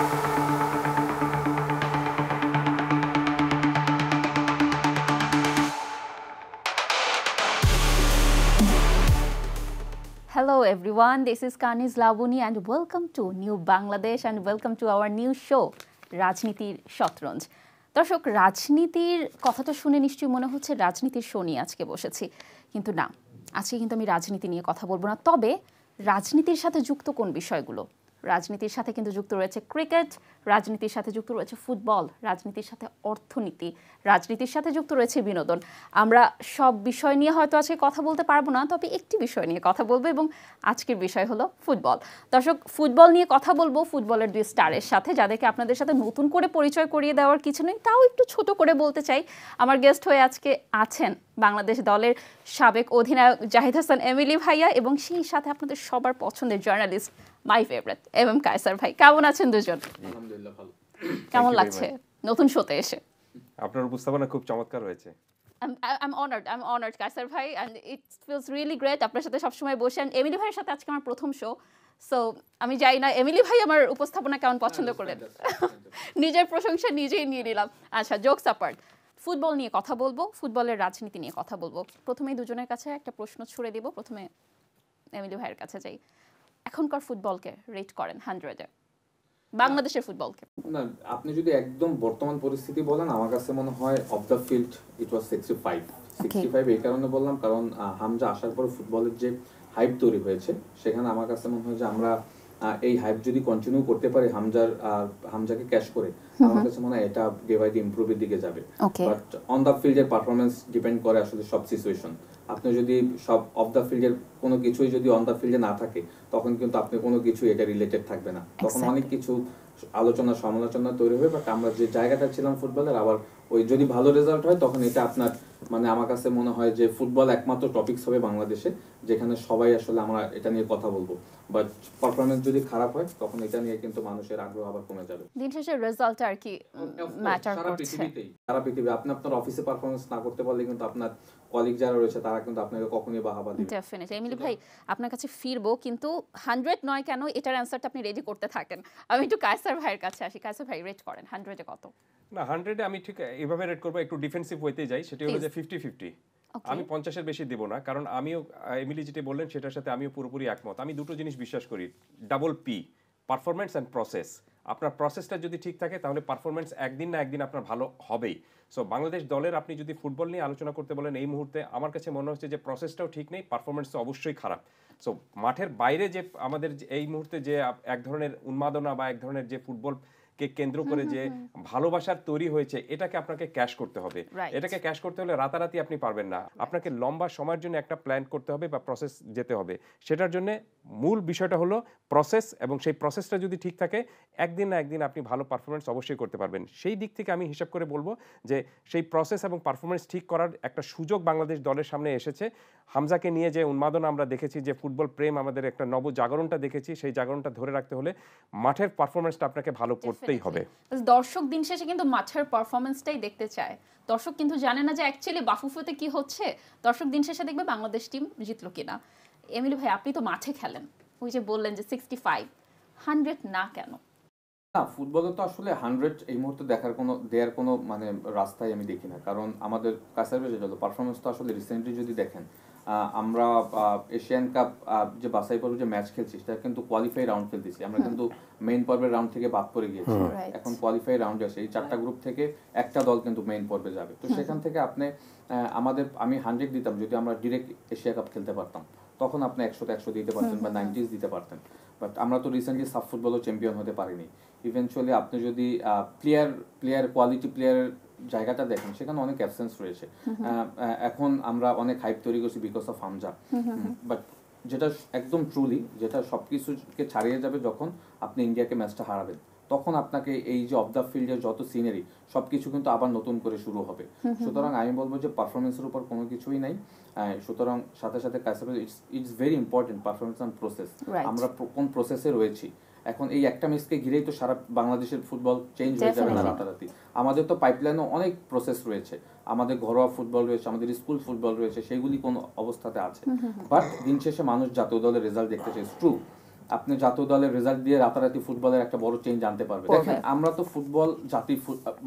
Hello everyone, this is Kaniz Labuni and welcome to New Bangladesh and welcome to our new show রাজনীতির শতরঞ্জ। দর্শক, রাজনীতির কথা তো শুনে নিশ্চয়ই মনে হচ্ছে রাজনীতির শো নিয়ে আজকে বসেছি, কিন্তু না, আজকে কিন্তু আমি রাজনীতি নিয়ে কথা বলবো না। তবে রাজনীতির সাথে যুক্ত কোন বিষয়গুলো? রাজনীতির সাথে কিন্তু যুক্ত রয়েছে ক্রিকেট, রাজনীতির সাথে যুক্ত রয়েছে ফুটবল, রাজনীতির সাথে অর্থনীতি, রাজনীতির সাথে যুক্ত রয়েছে বিনোদন। আমরা সব বিষয় নিয়ে হয়তো আজকে কথা বলতে পারবো না, তবে একটি বিষয় নিয়ে কথা বলবো এবং আজকের বিষয় হলো ফুটবল। দর্শক, ফুটবল নিয়ে কথা বলবো ফুটবলের দুই স্টারের সাথে, যাদেরকে আপনাদের সাথে নতুন করে পরিচয় করিয়ে দেওয়ার কিছু নেই, তাও একটু ছোট করে বলতে চাই। আমার গেস্ট হয়ে আজকে আছেন বাংলাদেশ দলের সাবেক অধিনায়ক জাহিদ হাসান এমিলি ভাইয়া এবং সেই সাথে আপনাদের সবার পছন্দের journalist my favourite M Kaiser ভাই। কেমন আছেন দুজন? আলহামদুলিল্লাহ ভালো। কেমন লাগছে নতুন শোতে এসে? আপনার উপস্থাপনা খুব চমৎকার হয়েছে। I'm honored কায়সার ভাই, and it feels really great আপনার সাথে সবসময় বসে। এমিলি ভাইয়ের সাথে আজকে আমার প্রথম শো, সো আমি জানি না এমিলি ভাই আমার উপস্থাপনা কেমন পছন্দ করেন। নিজের প্রশংসা নিজেই নিয়ে নিলাম। আচ্ছা, জোকস অ্যাপার্ট, ফুটবল নিয়ে কথা বলবো, ফুটবলের রাজনীতি নিয়ে কথা বলবো। প্রথমেই দুজনের কাছে একটা প্রশ্ন ছুড়ে দিব। প্রথমে এমিলি ভাইয়ের কাছে যাই। এখনকার ফুটবলকে রেট করেন 100-এ, বাংলাদেশের ফুটবলকে? না, আপনি যদি একদম বর্তমান পরিস্থিতি বলেন, আমার কাছে মনে হয় অফ দ্য ফিল্ড ইট ওয়াজ 65 এই কারণে বললাম কারণ হামজা আসার পর ফুটবলের যে হাইপ তৈরি হয়েছে সেখানে আমার কাছে মনে হয় যে আমরা এই হাইপ যদি কন্টিনিউ করতে পারি হামজাকে ক্যাশ করে, আমার কাছে মনে হয় এটা ডে বাই ডে ইমপ্রুভের দিকে যাবে। বাট অন দ্য ফিল্ডের পারফরমেন্স ডিপেন্ড করে আসলে সব সিচুয়েশন। আপনি যদি সব অফ দ্য ফিল্ডের কোনো কিছুই যদি অন দ্য ফিল্ডে না থাকে, তখন কিন্তু আপনি কোনো কিছু এটা রিলেটেড থাকবে না, তখন অনেক কিছু আলোচনা সমালোচনা তৈরি হবে। বাট আমরা যে জায়গাটা ছিলাম ফুটবলের, আবার ওই যদি ভালো রেজাল্ট হয় তখন এটা আপনার মানে আমার কাছে মনে হয় যে ফুটবল একমাত্র টপিকস হবে বাংলাদেশে যেখানে সবাই আসলে আমরা এটা নিয়ে কথা বলবো। বাট পারফরমেন্স যদি খারাপ হয় তখন এটা নিয়ে কিন্তু মানুষের আগ্রহ আবার কমে যাবে। দিন শেষে রেজাল্ট আর কি ম্যাটার করছে। সারা পৃথিবী আপনি আপনার অফিসে পারফরমেন্স না করতে পারলে কিন্তু আপনার কলিগ যারা রয়েছে তারা কিন্তু আপনাকে কখনোই বাহাবা দিবে। ডেফিনেটলি। এমিলি ভাই, আপনার কাছে ফিরবো, কিন্তু 100 নয় কেন, এটার অ্যানসারটা আপনি রেডি করতে থাকেন। আমি একটু কায়সার ভাইয়ের কাছে আসি। কায়সার ভাই, রেট করেন 100-এ কত? না, 100-এ আমি ঠিক এভাবে রেট করবো, একটু ডিফেন্সিভ হইতে যাই, সেটা হলো যে 50-50। আমি 50-এর বেশি দেব না, কারণ আমিও এমিলি যেটা বললেন সেটার সাথে আমিও পুরোপুরি একমত। আমি দুটো জিনিস বিশ্বাস করি, double P, performance and process. আপনার প্রসেসটা যদি ঠিক থাকে তাহলে পারফরমেন্স একদিন না একদিন আপনার ভালো হবেই। সো বাংলাদেশ দলের আপনি যদি ফুটবল নিয়ে আলোচনা করতে বলেন এই মুহূর্তে, আমার কাছে মনে হচ্ছে যে প্রসেসটাও ঠিক নেই, পারফরমেন্স তো অবশ্যই খারাপ। সো মাঠের বাইরে যে আমাদের এই মুহূর্তে যে এক ধরনের উন্মাদনা বা এক ধরনের যে ফুটবলকে কেন্দ্র করে যে ভালোবাসার তৈরি হয়েছে, এটাকে আপনাকে ক্যাশ করতে হবে। এটাকে ক্যাশ করতে হলে রাতারাতি আপনি পারবেন না, আপনাকে লম্বা সময়ের জন্য একটা প্ল্যান করতে হবে বা প্রসেস যেতে হবে। সেটার জন্য মূল বিষয়টা হলো প্রসেস, এবং সেই প্রসেসটা যদি ঠিক থাকে একদিন না একদিন আপনি ভালো পারফরমেন্স অবশ্যই করতে পারবেন। সেই দিক থেকে আমি হিসাব করে বলবো যে সেই প্রসেস এবং পারফরমেন্স ঠিক করার একটা সুযোগ বাংলাদেশ দলের সামনে এসেছে। হামজাকে নিয়ে যে উন্মাদনা আমরা দেখেছি, যে ফুটবল প্রেম আমাদের একটা নবজাগরণটা দেখেছি, সেই জাগরণটা ধরে রাখতে হলে মাঠের পারফরমেন্সটা আপনাকে ভালো করতেই হবে। দর্শক দিন শেষে কিন্তু মাঠের পারফরমেন্সটাই দেখতে চায়। দর্শক কিন্তু জানে না যে অ্যাকচুয়ালি বাফুফেতে কি হচ্ছে। দর্শক দিন শেষে দেখবে বাংলাদেশ টিম জিতলো কিনা। এমিলি ভাই, আপনি তো মাঠে খেলেন, ওই যে বললেন যে 65, 100 না কেন? না, ফুটবলে তো আসলে 100 এই মুহূর্তে দেওয়ার কোনো মানে রাস্তায় আমি দেখি না, কারণ আমাদের কাছে পারফরমেন্স তো আসলে রিসেন্টলি যদি দেখেন, আমরা এশিয়ান কাপ যে বাছাই পর্বে যে ম্যাচ খেলছি সেটা কিন্তু কোয়ালিফাই রাউন্ড খেলতেছি, আমরা কিন্তু মেইন পর্বের রাউন্ড থেকে বাদ পড়ে গিয়েছি। এখন কোয়ালিফাই রাউন্ডে আসে এই 4টা গ্রুপ থেকে একটা দল কিন্তু মেইন পর্বে যাবে। তো সেখান থেকে আপনি আমি 100 দিতাম যদি আমরা ডিরেক্ট এশিয়া কাপ খেলতে পারতাম, তখন আপনি 100 দিতে পারতেন বা 90 দিতে পারতেন। বাট আমরা তো রিসেন্টলি সাব ফুটবলও চ্যাম্পিয়ন হতে পারিনি। ইভেনচুয়ালি আপনি যদি কোয়ালিটি প্লেয়ারের জায়গাটা দেখেন, সেখানে অনেক অ্যাবসেন্স রয়েছে। এখন আমরা অনেক হাইপ তৈরি করছি বিকজ অফ হামজা, বাট যেটা একদম ট্রুলি যেটা সবকিছুকে ছাড়িয়ে যাবে যখন আপনি ইন্ডিয়াকে ম্যাচটা হারাবেন, তখন আপনাকে এই যে অফ দ্য ফিল্ডের যত সিনারি সবকিছু কিন্তু আবার নতুন করে শুরু হবে। সুতরাং আমি বলবো যে পারফরমেন্সের উপর কোনো কিছুই নাই। সুতরাং সাথে সাথে it's very important performance and process, আমরা কোন প্রসেসে রয়েছি। এখন এই একটা ম্যাচকে ঘিরেই তো সারা বাংলাদেশের ফুটবল চেঞ্জ হয়ে যাবে না রাতারাতি। আমাদের তো পাইপলাইনে অনেক প্রসেস রয়েছে, আমাদের ঘরোয়া ফুটবল রয়েছে, আমাদের স্কুল ফুটবল রয়েছে, সেগুলি কোন অবস্থাতে আছে। বাট দিন শেষে মানুষ জাতীয় দলের রেজাল্ট দেখতে চায়। ট্রু, আপনি জাতীয় দলের রেজাল্ট দিয়ে রাতারাতি ফুটবলের একটা বড় চেঞ্জ আনতে পারবেন। দেখেন আমরা তো ফুটবল জাতি,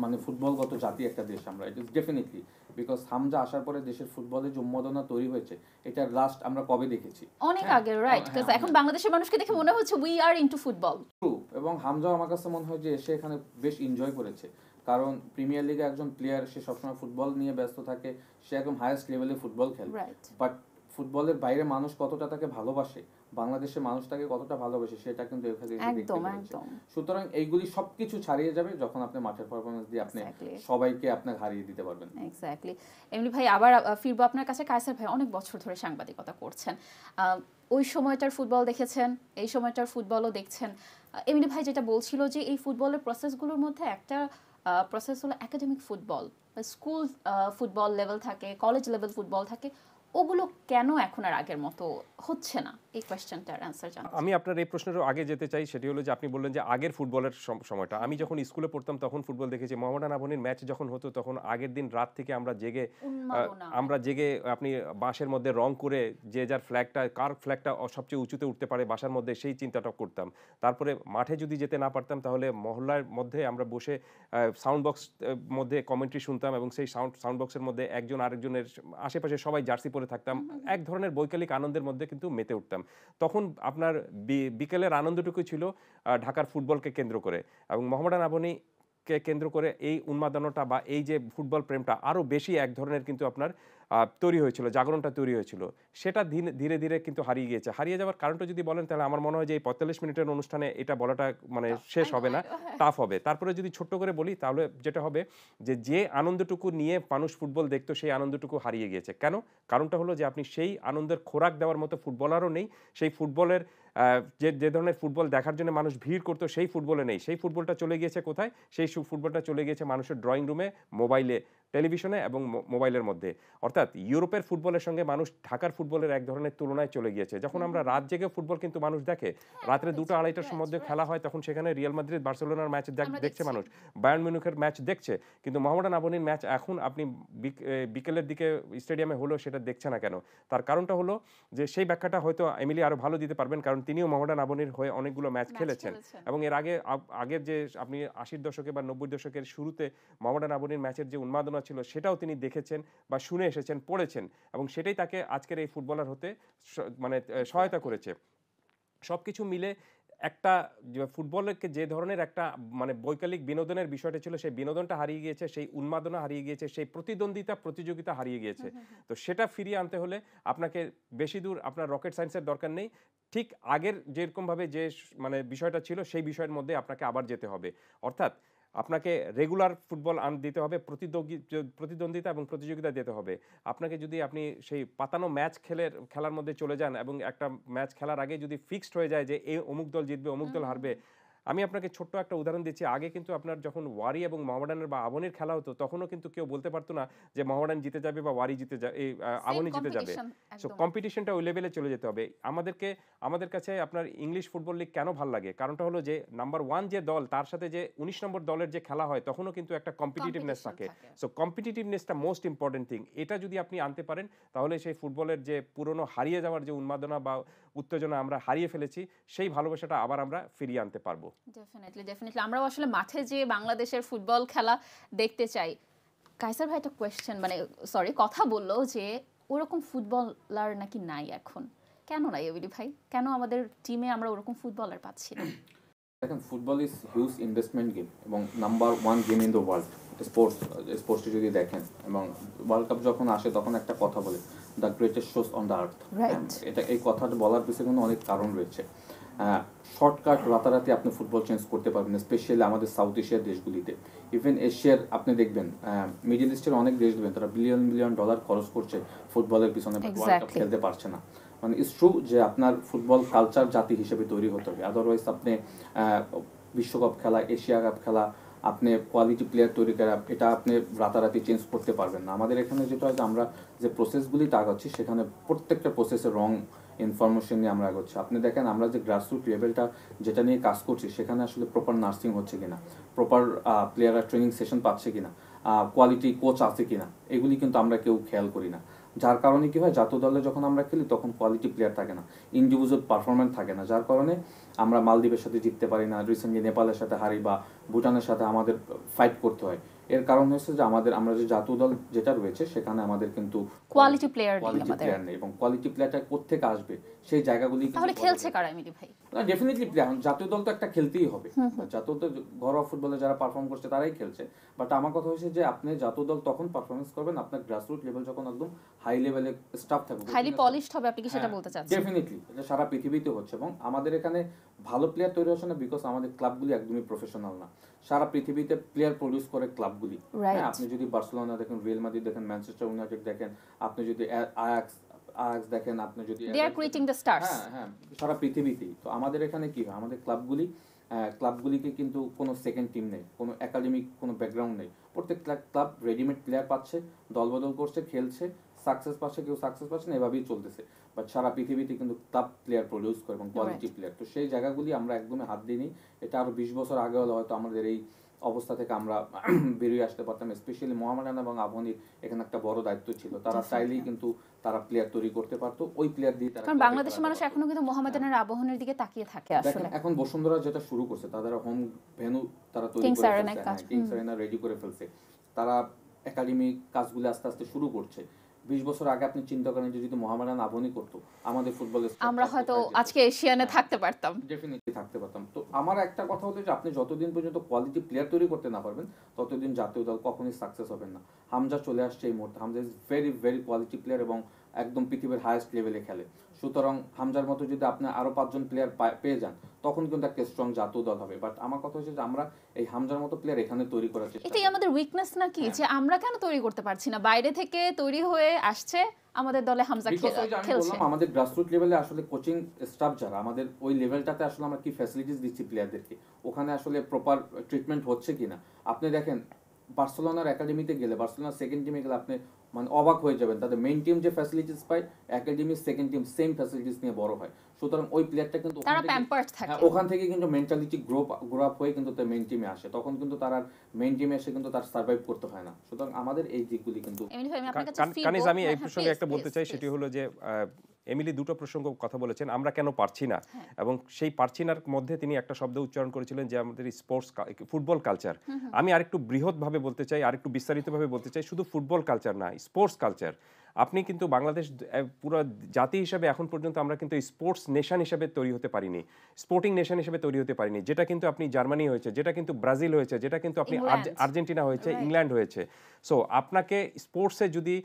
মানে ফুটবলগত জাতি একটা দেশ আমরা, it is definitely because Hamza আসার পরে দেশের ফুটবলে যে উন্মাদনা তৈরি হয়েছে এটা লাস্ট আমরা কবে দেখেছি? অনেক আগে, রাইট? কারণ এখন বাংলাদেশের মানুষকে দেখে মনে হচ্ছে we are into football. True, এবং হামজা আমার কাছে মনে হয় যে এসে এখানে বেশ এনজয় করেছে, কারণ প্রিমিয়ার লিগে একজন প্লেয়ার, সে সবসময় ফুটবল নিয়ে ব্যস্ত থাকে, সে একদম হাইয়েস্ট লেভেলে ফুটবল খেলে, বাট ফুটবলের বাইরে মানুষ কতটা তাকে ভালোবাসে, বাংলাদেশের মানুষ তাকে কতটা ভালোবাসে সেটা কিন্তু এখানে দেখতে পাচ্ছি। সুতরাং এইগুলি সবকিছু ছাড়িয়ে যাবে যখন আপনি মাঠের পারফরম্যান্স দিয়ে আপনি সবাইকে আপনাকে হারিয়ে দিতে পারবেন। এক্স্যাক্টলি। এমনি ভাই আবার ফিরবো আপনার কাছে। কায়সার ভাই অনেক বছর ধরে সাংবাদিকতা করছেন, ওই সময়টার ফুটবল দেখেছেন, এই সময়টার ফুটবলও দেখছেন। এমনি ভাই যেটা বলছিল যে এই ফুটবলের প্রসেসগুলোর মধ্যে একটা প্রসেস হলো academic football, school football level থাকে, কলেজ লেভেল ফুটবল থাকে, ওগুলো কেন এখন আর আগের মতো হচ্ছে না? এই কোশ্চেনটার অ্যানসার জানতে আমি আপনার এই প্রশ্নেরও আগে যেতে চাই। সেটি হলো যে আপনি বললেন যে আগের ফুটবলের সময়টা, আমি যখন স্কুলে পড়তাম তখন ফুটবল দেখেছি। মোহামেডান আবাহনীর ম্যাচ যখন হতো তখন আগের দিন রাত থেকে আমরা জেগে আপনি বাঁশের মধ্যে রং করে যে যার ফ্ল্যাগটা, কার ফ্ল্যাগটা সবচেয়ে উঁচুতে উঠতে পারে বাসার মধ্যে, সেই চিন্তাটা করতাম। তারপরে মাঠে যদি যেতে না পারতাম তাহলে মহল্লার মধ্যে আমরা বসে সাউন্ড বক্স মধ্যে কমেন্ট্রি শুনতাম, এবং সেই সাউন্ড বক্সের মধ্যে একজন আরেকজনের আশেপাশে সবাই জার্সি পরে থাকতাম, এক ধরনের বৈকালিক আনন্দের মধ্যে কিন্তু মেতে উঠতাম। তখন আপনার বিকেলের আনন্দটুকু ছিল ঢাকার ফুটবলকে কেন্দ্র করে, এবং মোহামেডান আবাহনীকে কেন্দ্র করে এই উন্মাদনাটা বা এই যে ফুটবল প্রেমটা আরও বেশি এক ধরনের কিন্তু আপনার তৈরি হয়েছিল, জাগরণটা তৈরি হয়েছিল। সেটা ধীরে ধীরে কিন্তু হারিয়ে গিয়েছে। হারিয়ে যাওয়ার কারণটা যদি বলেন তাহলে আমার মনে হয় যে এই 45 মিনিটের অনুষ্ঠানে এটা বলাটা মানে শেষ হবে না, টাফ হবে। তারপরে যদি ছোট্ট করে বলি তাহলে যেটা হবে যে আনন্দটুকু নিয়ে মানুষ ফুটবল দেখতো সেই আনন্দটুকু হারিয়ে গিয়েছে। কেন? কারণটা হলো যে আপনি সেই আনন্দের খোরাক দেওয়ার মতো ফুটবলারও নেই, সেই ফুটবলের যে ধরনের ফুটবল দেখার জন্য মানুষ ভিড় করতো সেই ফুটবলে নেই। সেই ফুটবলটা চলে গিয়েছে কোথায়? সেই ফুটবলটা চলে গিয়েছে মানুষের ড্রয়িং রুমে, মোবাইলে, টেলিভিশনে এবং মোবাইলের মধ্যে। অর্থাৎ ইউরোপের ফুটবলের সঙ্গে মানুষ ঢাকার ফুটবলের এক ধরনের তুলনায় চলে গিয়েছে। যখন আমরা রাত জেগে ফুটবল কিন্তু মানুষ দেখে, রাত্রে 2টা 2:30টার মধ্যে খেলা হয়, তখন সেখানে রিয়াল মাদ্রিদ বার্সেলোনার ম্যাচ দেখছে মানুষ, বায়ার্ন মিউনিখের ম্যাচ দেখছে, কিন্তু মোহামেডান আবাহনীর ম্যাচ এখন আপনি বিকেলের দিকে স্টেডিয়ামে হলেও সেটা দেখছে না কেন? তার কারণটা হলো যে সেই ব্যাখ্যাটা হয়তো এমিলি আরও ভালো দিতে পারবেন, কারণ তিনিও মোহামেডান আবাহনীর হয়ে অনেকগুলো ম্যাচ খেলেছেন, এবং এর আগের যে আপনি 80-র দশকে বা 90-র দশকের শুরুতে মোহামেডান আবাহনীর ম্যাচের যে উন্মাদনা ছিল সেটাও তিনি দেখেছেন বা শুনে এসেছেন, পড়েছেন, এবং সেটাই তাকে আজকের এই ফুটবলার হতে মানে সহায়তা করেছে। সবকিছু মিলে একটা ফুটবলকে যে ধরনের একটা মানে বৈকালিক বিনোদনের বিষয়টা ছিল, সেই বিনোদনটা হারিয়ে গিয়েছে, সেই উন্মাদনা হারিয়ে গিয়েছে, সেই প্রতিযোগিতা হারিয়ে গিয়েছে। তো সেটা ফিরিয়ে আনতে হলে আপনাকে বেশি দূর আপনার রকেট সায়েন্সের দরকার নেই, ঠিক আগের যেরকমভাবে যে মানে বিষয়টা ছিল সেই বিষয়ের মধ্যে আপনাকে আবার যেতে হবে। অর্থাৎ আপনাকে রেগুলার ফুটবল দিতে হবে, প্রতিদ্বন্দ্বিতা এবং প্রতিযোগিতা দিতে হবে। আপনাকে যদি আপনি সেই পাতানো ম্যাচ খেলার মধ্যে চলে যান এবং একটা ম্যাচ খেলার আগে যদি ফিক্সড হয়ে যায় যে এই অমুক দল জিতবে, অমুক দল হারবে। আমি আপনাকে ছোট্ট একটা উদাহরণ দিচ্ছি। আগে কিন্তু আপনার যখন ওয়ারি এবং মোহামেডানের বা আবাহনীর খেলা হতো তখনও কিন্তু কেউ বলতে পারতো না যে মোহামেডান জিতে যাবে বা ওয়ারি জিতে যাবে, এই আবাহনী জিতে যাবে। সো কম্পিটিশনটা ওই লেভেলে চলে যেতে হবে। আমাদের কাছে আপনার ইংলিশ ফুটবল লিগ কেন ভালো লাগে? কারণটা হলো যে নাম্বার 1 যে দল তার সাথে যে 19 নম্বর দলের যে খেলা হয় তখনও কিন্তু একটা কম্পিটিটিভনেস থাকে। সো কম্পিটিটিভনেসটা মোস্ট ইম্পর্টেন্ট থিং। এটা যদি আপনি আনতে পারেন তাহলে সেই ফুটবলের যে পুরনো হারিয়ে যাওয়ার যে উন্মাদনা বা উত্তেজনা আমরা হারিয়ে ফেলেছি সেই ভালোবাসাটা আবার আমরা ফিরিয়ে আনতে পারবো। ডেফিনেটলি আমরাও আসলে মাঠে যে বাংলাদেশের ফুটবল খেলা দেখতে চাই। কায়সার ভাই একটা কোয়েশ্চেন কথা বললো যে ওরকম ফুটবলার নাকি নাই এখন। কেন নাই এবিডি ভাই? কেন আমাদের টিমে আমরা ওরকম ফুটবলার পাচ্ছি না? দেখেন, football is huge investment game এবং number 1 game in the world. স্পোর্টসটি যদি দেখেন, এবং ওয়ার্ল্ড কাপ যখন আসে তখন একটা কথা বলে the greatest shows on the earth. এটা এই কথাটা বলার পিছনে কিন্তু অনেক কারণ রয়েছে। শর্টকাট রাতারাতি আপনি ফুটবল চেঞ্জ করতে পারবেন, স্পেশালি আমাদের সাউথ এশিয়ার দেশগুলিতে। ইভেন এশিয়ার আপনি দেখবেন মিডল ইস্টের অনেক দেশ দেখবেন তারা বিলিয়ন ডলার খরচ করছে ফুটবলের পিছনে, ওয়ার্ল্ড কাপ খেলতে পারছে না। মানে ইটস ট্রু যে আপনার ফুটবল কালচার জাতি হিসেবে তৈরি হতে হবে, আদারওয়াইজ আপনি বিশ্বকাপ খেলা, এশিয়া কাপ খেলা, আপনি কোয়ালিটি প্লেয়ার তৈরি করা, এটা আপনি রাতারাতি চেঞ্জ করতে পারবেন না। আমাদের এখানে যেটা হয় যে আমরা যে প্রসেসগুলিতে আগাচ্ছি সেখানে প্রত্যেকটা প্রসেসে রং ইনফরমেশন নিয়ে আমরা আগাচ্ছি। আপনি দেখেন আমরা যে গ্রাসরুট লেভেলটা যেটা নিয়ে কাজ করছি সেখানে আসলে প্রপার নার্সিং হচ্ছে কিনা, প্রপার প্লেয়াররা ট্রেনিং সেশন পাচ্ছে কিনা, কোয়ালিটি কোচ আছে কিনা, এগুলি কিন্তু আমরা কেউ খেয়াল করি না। যার কারণে কি হয়, জাতীয় দলে যখন আমরা খেলি তখন কোয়ালিটি প্লেয়ার থাকে না, ইন্ডিভিজুয়াল পারফরমেন্স থাকে না, যার কারণে আমরা মালদ্বীপের সাথে জিততে পারি না, রিসেন্টলি নেপালের সাথে হারি বা ভুটানের সাথে আমাদের ফাইট করতে হয়। এর কারণ হচ্ছে যে আমরা যে জাতীয় দল যেটা রয়েছে সেখানে আমাদের কিন্তু কোয়ালিটি প্লেয়ার নেই, এবং কোয়ালিটি প্লেয়ারটা কোত্থেকে আসবে সেই জায়গাগুলি। তাহলে খেলছে কারা এমনি ভাই? ডেফিনেটলি প্লেয়ার, জাতীয় দল তো একটা খেলতেই হবে, জাতীয় দল ঘরোয়া ফুটবলে যারা পারফর্ম করছে তারাই খেলছে। বাট আমার কথা হচ্ছে যে আপনি জাতীয় দল তখন পারফরমেন্স করবেন আপনার গ্রাসরুট লেভেল যখন একদম হাই লেভেলে স্টাফ থাকবে, হাইলি পলিশড হবে, আপনি কি সেটা বলতে চাচ্ছেন? ডেফিনেটলি এটা সারা পৃথিবীতে হচ্ছে, এবং আমাদের এখানে ভালো প্লেয়ার তৈরি হচ্ছে না বিকজ আমাদের ক্লাবগুলি একদমই প্রফেশনাল না। সারা পৃথিবীতে প্লেয়ার প্রডিউস করে ক্লাবগুলি, হ্যাঁ, আপনি যদি বার্সেলোনা দেখেন, রিয়াল মাদ্রিদ দেখেন, ম্যানচেস্টার ইউনাইটেড দেখেন, আপনি যদি আয়াক্স দেখেন, আপনি যদি দে আর ক্রিয়েটিং দ্য স্টারস, হ্যাঁ সারা পৃথিবীতেই। তো আমাদের এখানে কি হয়, আমাদের ক্লাবগুলিকে কিন্তু কোনো সেকেন্ড টিম নেই, কোনো একাডেমিক কোনো ব্যাকগ্রাউন্ড নেই, প্রত্যেক ক্লাব রেডিমেড প্লেয়ার পাচ্ছে, দলবদল করছে, খেলছে, সাকসেস পাচ্ছে, কেউ সাকসেস পাচ্ছে না, এভাবেই চলতেছে। বাট সারা পৃথিবীতে কিন্তু ক্লাব প্লেয়ার প্রডিউস করে এবং কোয়ালিটি প্লেয়ার, তো সেই জায়গাগুলি আমরা একদমই হাত দিইনি। এটা আরো 20 বছর আগে হলে হয়তো আমাদের এই অবস্থা থেকে আমরা বেরিয়ে আসতে পারতাম। স্পেশালি মোহামেডান এবং আবহানীর এখানে একটা বড় দায়িত্ব ছিল, তারা চাইলেই কিন্তু তারা প্লেয়ার তৈরি করতে পারতো, ওই প্লেয়ার দিয়ে তারা, কারণ বাংলাদেশের মানুষ এখনো কিন্তু মোহামেডানের আবহানের দিকে তাকিয়ে থাকে। আসলে এখন বসুন্ধরা যেটা শুরু করছে, তাদের হোম ভেন্যু তারা তৈরি করে ফেলছে, কিংস আরেনা রেডি করে ফেলছে, তারা একাডেমিক কাজগুলো আস্তে আস্তে শুরু করছে। 20 বছর আগে আপনি চিন্তা করেন যে যদি মোহামেডান আবহানী করতো, আমাদের ফুটবলের আমরা হয়তো আজকে এশিয়ানে থাকতে পারতাম, ডেফিনেটলি থাকতে পারতাম। তো আমার একটা কথা হতো যে আপনি যতদিন পর্যন্ত কোয়ালিটি প্লেয়ার তৈরি করতে না পারবেন ততদিন জাতীয় দল কখনোই সাকসেস হবেন না। হামজা চলে আসছে এই মুহূর্তে, Hamza is very very quality player এবং একদম পৃথিবীর হাইয়েস্ট লেভেলে খেলে। সুতরাং হামজার মতো যদি আপনি আরো 5 জন প্লেয়ার পেয়ে যান তখন কিন্তু একটা স্ট্রং জাতীয় দল হবে। বাট আমার কথা হচ্ছে যে আমরা এই হামজার মতো প্লেয়ার এখানে তৈরি করার চেষ্টা, এটাই আমাদের উইকনেস নাকি, যে আমরা কেন তৈরি করতে পারছি না? বাইরে থেকে তৈরি হয়ে আসছে আমাদের দলে হামজা খেলছে। আমাদের গ্রাসরুট লেভেলে আসলে কোচিং স্টাফ যারা, আমাদের ওই লেভেলটাতে আসলে আমরা কি ফ্যাসিলিটিস দিচ্ছি প্লেয়ারদেরকে, ওখানে আসলে প্রপার ট্রিটমেন্ট হচ্ছে কিনা। আপনি দেখেন বার্সেলোনার একাডেমিতে গেলে, বার্সেলোনার সেকেন্ড টিমে গেলে আপনি মানে অবাক হয়ে যাবেন, তাদের মেইন টিম যে ফ্যাসিলিটিস পায়, একাডেমির সেকেন্ড টিম সেম ফ্যাসিলিটিস নিয়ে বড় হয়। সুতরাং ওই প্লেয়ারটা কিন্তু ওখান থেকে কিন্তু মেন্টালিটি গ্রো আপ হয়ে কিন্তু তার মেইন টিমে আসে, তখন কিন্তু তার আর মেইন টিমে এসে কিন্তু তার সার্ভাইভ করতে হয় না। সুতরাং আমাদের এই দিকগুলি কিন্তু, কানিজ আমি এই প্রসঙ্গে একটা বলতে চাই, সেটি হলো যে এমিলি দুটো প্রসঙ্গ কথা বলেছেন, আমরা কেন পারছি না, এবং সেই পারছি নার মধ্যে তিনি একটা শব্দ উচ্চারণ করেছিলেন যে আমাদের স্পোর্টস ফুটবল কালচার। আমি আরেকটু বৃহৎভাবে বলতে চাই, আরেকটু বিস্তারিতভাবে বলতে চাই, শুধু ফুটবল কালচার না, স্পোর্টস কালচার। আপনি কিন্তু বাংলাদেশ পুরো জাতি হিসেবে এখন পর্যন্ত আমরা কিন্তু স্পোর্টস নেশন হিসেবে তৈরি হতে পারিনি, স্পোর্টিং নেশন হিসেবে তৈরি হতে পারিনি, যেটা কিন্তু আপনি জার্মানি হয়েছে, যেটা কিন্তু ব্রাজিল হয়েছে, যেটা কিন্তু আপনি আর্জেন্টিনা হয়েছে, ইংল্যান্ড হয়েছে। সো আপনাকে স্পোর্টসে যদি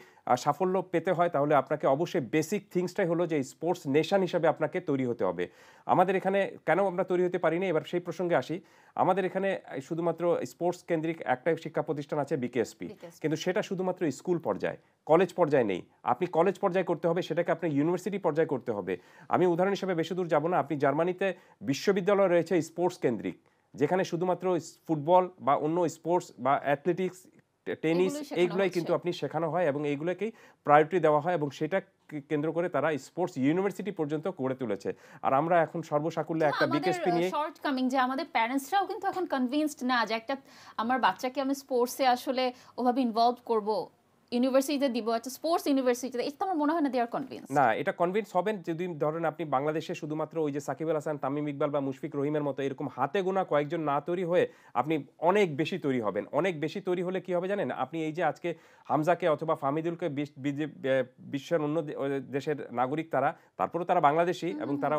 সাফল্য পেতে হয় তাহলে আপনাকে অবশ্যই বেসিক থিংসটাই হলো যে স্পোর্টস নেশন হিসেবে আপনাকে তৈরি হতে হবে। আমাদের এখানে কেন আমরা তৈরি হতে পারিনি, এবার সেই প্রসঙ্গে আসি। আমাদের এখানে শুধুমাত্র স্পোর্টস কেন্দ্রিক একটা শিক্ষা প্রতিষ্ঠান আছে, বিকেএসপি, কিন্তু সেটা শুধুমাত্র স্কুল পর্যায়ে, কলেজ পর্যায়ে নেই। আপনি কলেজ পর্যায়ে করতে হবে, সেটাকে আপনি ইউনিভার্সিটি পর্যায়ে করতে হবে। আমি উদাহরণ হিসেবে বেশি দূর যাব না, আপনি জার্মানিতে বিশ্ববিদ্যালয় রয়েছে স্পোর্টস কেন্দ্রিক, যেখানে শুধুমাত্র ফুটবল বা অন্য স্পোর্টস বা অ্যাথলেটিক্স, টেনিস, এইগুলোই কিন্তু আপনি শেখানো হয় এবং এইগুলোকেই প্রায়োরিটি দেওয়া হয়, এবং সেটা কেন্দ্র করে তারা স্পোর্টস ইউনিভার্সিটি পর্যন্ত গড়ে তুলেছে। আর আমরা এখন সর্বসাকুল্যে একটা বিকেএসপি নিয়ে শর্টকামিং, যে আমাদের প্যারেন্টসরাও কিন্তু এখন কনভিন্সড না যে একটা আমার বাচ্চাকে আমি স্পোর্টসে আসলে ওভাবে ইনভলভ করব, ইউনিভার্সিটিতে দিব, একটা স্পোর্টস ইউনিভার্সিটিতে, এটা আমার মনে হয় না দে আর কনভিন্স। না, এটা কনভিন্স হবেন যদি ধরেন আপনি বাংলাদেশে শুধুমাত্র ওই যে সাকিব আল হাসান, তামিম ইকবাল বা মুশফিক রহিমের মতো এরকম হাতে গোনা কয়েকজন না তৈরি হয়ে আপনি অনেক বেশি তৈরি হবেন। অনেক বেশি তৈরি হলে কি হবে জানেন, আপনি এই যে আজকে হামজাকে অথবা ফামিদুলকে বিশ্বের অন্য দেশের নাগরিক তারা, তারপরেও তারা বাংলাদেশি এবং তারা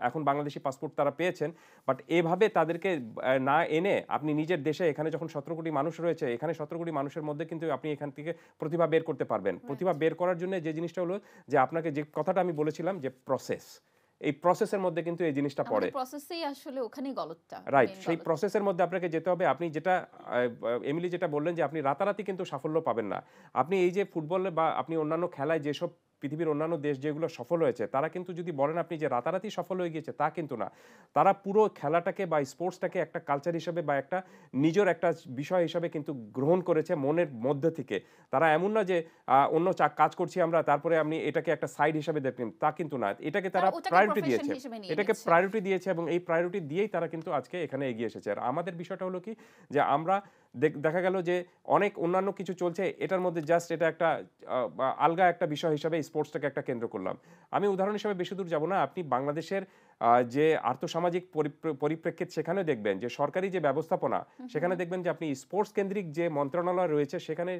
এখন বাংলাদেশি পাসপোর্ট তারা পেয়েছেন, বাট এভাবে তাদেরকে না এনে আপনি নিজের দেশে, এখানে যখন 17 কোটি মানুষ রয়েছে, এখানে 17 কোটি মানুষের মধ্যে কিন্তু আপনি এখান থেকে প্রতিভা বের করতে পারবেন। প্রতিভা বের করার জন্য যে জিনিসটা হলো যে আপনাকে যে কথাটা আমি বলেছিলাম যে প্রসেস, এই প্রসেসের মধ্যে কিন্তু এই জিনিসটা পড়ে, প্রসেসেই আসলে ওখানেই গলতটা, রাইট। সেই প্রসেসের মধ্যে আপনাকে যেতে হবে। আপনি যেটা এমিলি যেটা বললেন যে আপনি রাতারাতি কিন্তু সাফল্য পাবেন না। আপনি এই যে ফুটবলে বা আপনি অন্যান্য খেলায় যেসব পৃথিবীর অন্যান্য দেশ যেগুলো সফল হয়েছে, তারা কিন্তু যদি বলেন আপনি যে রাতারাতি সফল হয়ে গিয়েছে, তা কিন্তু না। তারা পুরো খেলাটাকে বা স্পোর্টসটাকে একটা কালচার হিসেবে বা একটা নিজের একটা বিষয় হিসেবে কিন্তু গ্রহণ করেছে মনের মধ্যে থেকে। তারা এমন না যে অন্য কাজ করছি আমরা, তারপরে আপনি এটাকে একটা সাইড হিসেবে দেখেন, তা কিন্তু না। এটাকে তারা প্রায়োরিটি দিয়েছে, এটাকে প্রায়োরিটি দিয়েছে এবং এই প্রায়োরিটি দিয়েই তারা কিন্তু আজকে এখানে এগিয়ে এসেছে। আর আমাদের বিষয়টা হলো কি যে আমরা দেখা গেল যে অনেক অন্যান্য কিছু চলছে, এটার মধ্যে জাস্ট এটা একটা আলগা একটা বিষয় হিসাবে স্পোর্টসটাকে একটা কেন্দ্র করলাম। আমি উদাহরণ হিসাবে বেশি দূর যাব না, আপনি বাংলাদেশের যে আর্থসামাজিক পরিপ্রেক্ষিত সেখানে দেখবেন যে সরকারি যে ব্যবস্থাপনা, সেখানে দেখবেন যে আপনি স্পোর্টস কেন্দ্রিক যে মন্ত্রণালয় রয়েছে সেখানে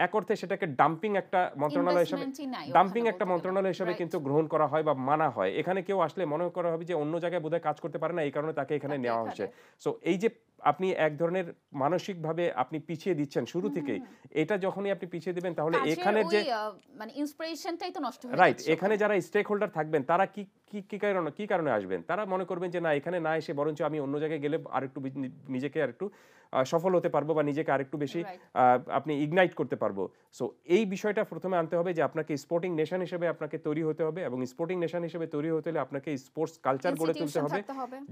এক অর্থে সেটাকে ডাম্পিং একটা মন্ত্রণালয় হিসেবে কিন্তু গ্রহণ করা হয় বা মানা হয়। এখানে কেউ আসলে মনে করা হবে যে অন্য জায়গায় বোধহয় কাজ করতে পারে না, এই কারণে তাকে এখানে নেওয়া হচ্ছে। সো এই যে আপনি এক ধরনের মানসিকভাবে আপনি পিছিয়ে দিচ্ছেন শুরু থেকেই, এটা যখনই আপনি পিছিয়ে দিবেন তাহলে এখানে যে মানে ইন্সপিরেশনটাই তো নষ্ট হয়ে যাচ্ছে। রাইট, এখানে যারা স্টেক হোল্ডার থাকবেন তারা কি কারণে আসবেন, তারা মনে করবেন যে না এখানে না এসে বরঞ্চ আমি অন্য জায়গায় গেলে আরেকটু নিজেকে আরেকটু সফল হতে পারবো বা নিজেকে আরেকটু বেশি আপনি ইগনাইট করতে পারবো। সো এই বিষয়টা প্রথমে আনতে হবে যে আপনাকে স্পোর্টিং নেশন হিসেবে আপনাকে তৈরি হতে হবে, এবং স্পোর্টিং নেশন হিসেবে তৈরি হতে হলে আপনাকে স্পোর্টস কালচার গড়ে তুলতে হবে।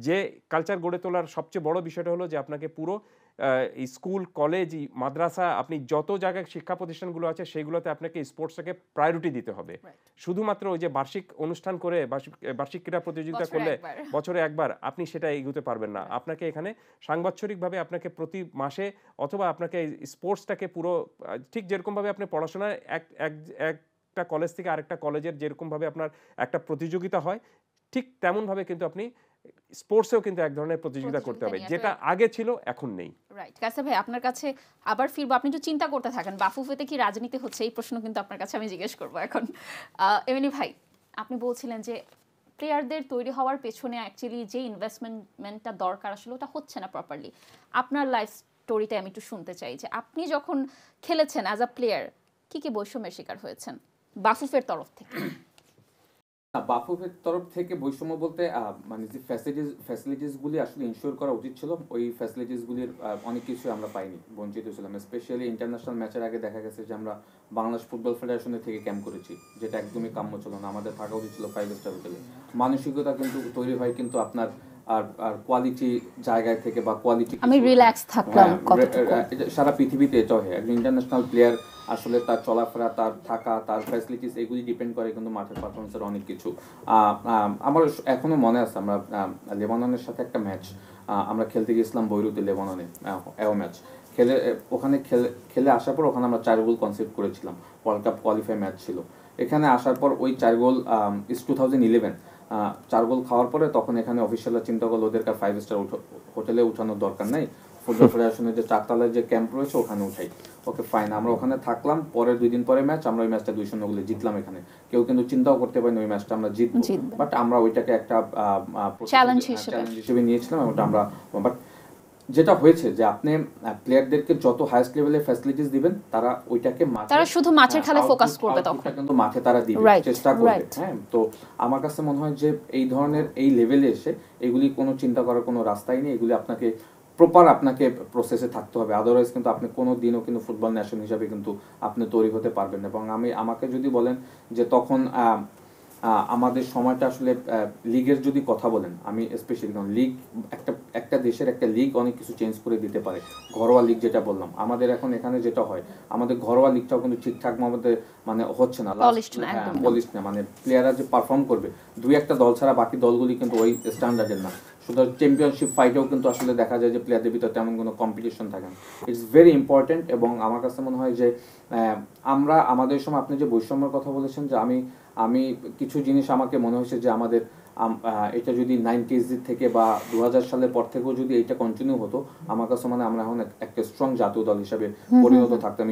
যে কালচার গড়ে তোলার সবচেয়ে বড় বিষয়টা হলো যে আপনাকে পুরো স্কুল, কলেজ, মাদ্রাসা, আপনি যত জায়গায় শিক্ষা প্রতিষ্ঠানগুলো আছে সেইগুলোতে আপনাকে স্পোর্টসটাকে প্রায়োরিটি দিতে হবে। শুধুমাত্র ওই যে বার্ষিক অনুষ্ঠান করে বার্ষিক ক্রীড়া প্রতিযোগিতা করলে বছরে একবার আপনি সেটা এগোতে পারবেন না। আপনাকে এখানে সাংবৎসরিকভাবে আপনাকে প্রতি মাসে অথবা আপনাকে স্পোর্টসটাকে পুরো ঠিক যেরকমভাবে আপনি পড়াশোনায় একটা কলেজ থেকে আরেকটা কলেজের যেরকমভাবে আপনার একটা প্রতিযোগিতা হয়, ঠিক তেমনভাবে কিন্তু আপনি স্পোর্টসেও কিন্তু এক ধরনের প্রতিযোগিতা করতে হবে, যেটা আগে ছিল এখন নেই। রাইট। কাসেম ভাই, আপনার কাছে আবার ফিরবো, আপনি একটু চিন্তা করতে থাকেন বাফুফেতে কি রাজনীতি হচ্ছে, এই প্রশ্ন কিন্তু আপনার কাছে আমি জিজ্ঞেস করবো এখন। এমনি ভাই, আপনি বলছিলেন যে প্লেয়ারদের তৈরি হওয়ার পেছনে অ্যাকচুয়ালি যে ইনভেস্টমেন্টটা দরকার আসলে ওটা হচ্ছে না প্রপারলি। আপনার লাইফ স্টোরিটা আমি একটু শুনতে চাই যে আপনি যখন খেলেছেন অ্যাজ আ প্লেয়ার কি কি বৈষম্যের শিকার হয়েছেন বাফুফের তরফ থেকে? বাফুফের তরফ থেকে বৈষম্য বলতে মানে যে ফ্যাসিলিটিসগুলি আসলে ইনশিওর করা উচিত ছিল, ওই ফ্যাসিলিটিসগুলির অনেক কিছু আমরা পাইনি, বঞ্চিত ছিলাম। স্পেশালি ইন্টারন্যাশনাল ম্যাচের আগে দেখা গেছে যে আমরা বাংলাদেশ ফুটবল ফেডারেশনের থেকে ক্যাম্প করেছি, যেটা একদমই কাম্য ছিল না। আমাদের থাকা উচিত ছিল 5 স্টার হোটেলে। মানসিকতা কিন্তু তৈরি হয় কিন্তু আপনার আর কোয়ালিটি জায়গায় থেকে বা কোয়ালিটি আমি রিল্যাক্স থাকলাম সারা পৃথিবীতে এটা হয়। একজন ইন্টারন্যাশনাল প্লেয়ার আসলে তার চলাফেরা, তার থাকা, তার ফ্যাসিলিটিস এগুলি ডিপেন্ড করে কিন্তু মাঠের পারফরমেন্সের অনেক কিছু। আমার এখনো মনে আছে আমরা লেবাননের সাথে একটা ম্যাচ আমরা খেলতে গিয়েছিলাম বৈরুতে, লেবাননে এও ম্যাচ ওখানে খেলে আসার পর ওখানে আমরা 4 গোল কনসিড করেছিলাম। ওয়ার্ল্ড কাপ কোয়ালিফাই ম্যাচ ছিল। এখানে আসার পর ওই 4 গোল 2011 4 গোল খাওয়ার পরে তখন এখানে অফিসিয়ালরা চিন্তা করলো ওদেরকে 5 স্টার হোটেলে উঠানোর দরকার নাই, ফুটবল ফেডারেশনের যে 4 তলায় যে ক্যাম্প রয়েছে ওখানে উঠাই। ওকে ফাইন, আমরা ওখানে থাকলাম। পরের 2 দিন পরে ম্যাচ, আমরা ওই ম্যাচটা 2-0 গোলে জিতলাম। এখানে কেউ কিন্তু চিন্তাও করতে পারেনি ওই ম্যাচটা আমরা জিতবো, বাট আমরা ওইটাকে একটা চ্যালেঞ্জ হিসেবে নিয়েছিলাম। ওটা আমরা বাট যেটা হয়েছে যে আপনি প্লেয়ারদেরকে যত হাইয়েস্ট লেভেলের ফ্যাসিলিটিস দিবেন তারা ওইটাকে তারা শুধু মাঠের খেলা ফোকাস করবে, তখন কিন্তু মাঠে তারা দিবে, চেষ্টা করবে। হ্যাঁ, তো আমার কাছে মনে হয় যে এই ধরনের এই লেভেলে এসে এগুলি কোনো চিন্তা করার কোনো রাস্তাই নেই। এগুলি আপনাকে প্রপার আপনাকে প্রসেসে থাকতে হবে, আদারওয়াইজ কিন্তু আপনি কোনো দিনও কিন্তু ফুটবল ন্যাশন হিসাবে কিন্তু আপনি তৈরি হতে পারবেন না। এবং আমাকে যদি বলেন যে তখন আমাদের সময়টা আসলে লিগের যদি কথা বলেন, আমি স্পেশালি লিগ একটা দেশের একটা লিগ অনেক কিছু চেঞ্জ করে দিতে পারে। ঘরোয়া লিগ যেটা বললাম, আমাদের এখন এখানে যেটা হয়, আমাদের ঘরোয়া লিগটাও কিন্তু ঠিকঠাক মধ্যে মানে হচ্ছে না, পলিশ না। মানে প্লেয়াররা যে পারফর্ম করবে 2-1টা দল ছাড়া বাকি দলগুলি কিন্তু ওই স্ট্যান্ডার্ডের না। সুতরাং চ্যাম্পিয়নশিপ ফাইটেও কিন্তু আসলে দেখা যায় যে প্লেয়ারদের ভিতরে তেমন কোনো কম্পিটিশন থাকে না। It's very important. এবং আমার কাছে মনে হয় যে আমরা আমাদের সময় আপনি যে বৈষম্যের কথা বলেছেন, যে আমি কিছু জিনিস আমাকে মনে হয়েছে যে আমাদের এটা যদি 90s থেকে বা 2000 সালের পর থেকেও যদি এটা কন্টিনিউ হতো, আমার কাছে মানে আমরা এখন একটা স্ট্রং জাতীয় দল হিসেবে পরিণত থাকতাম।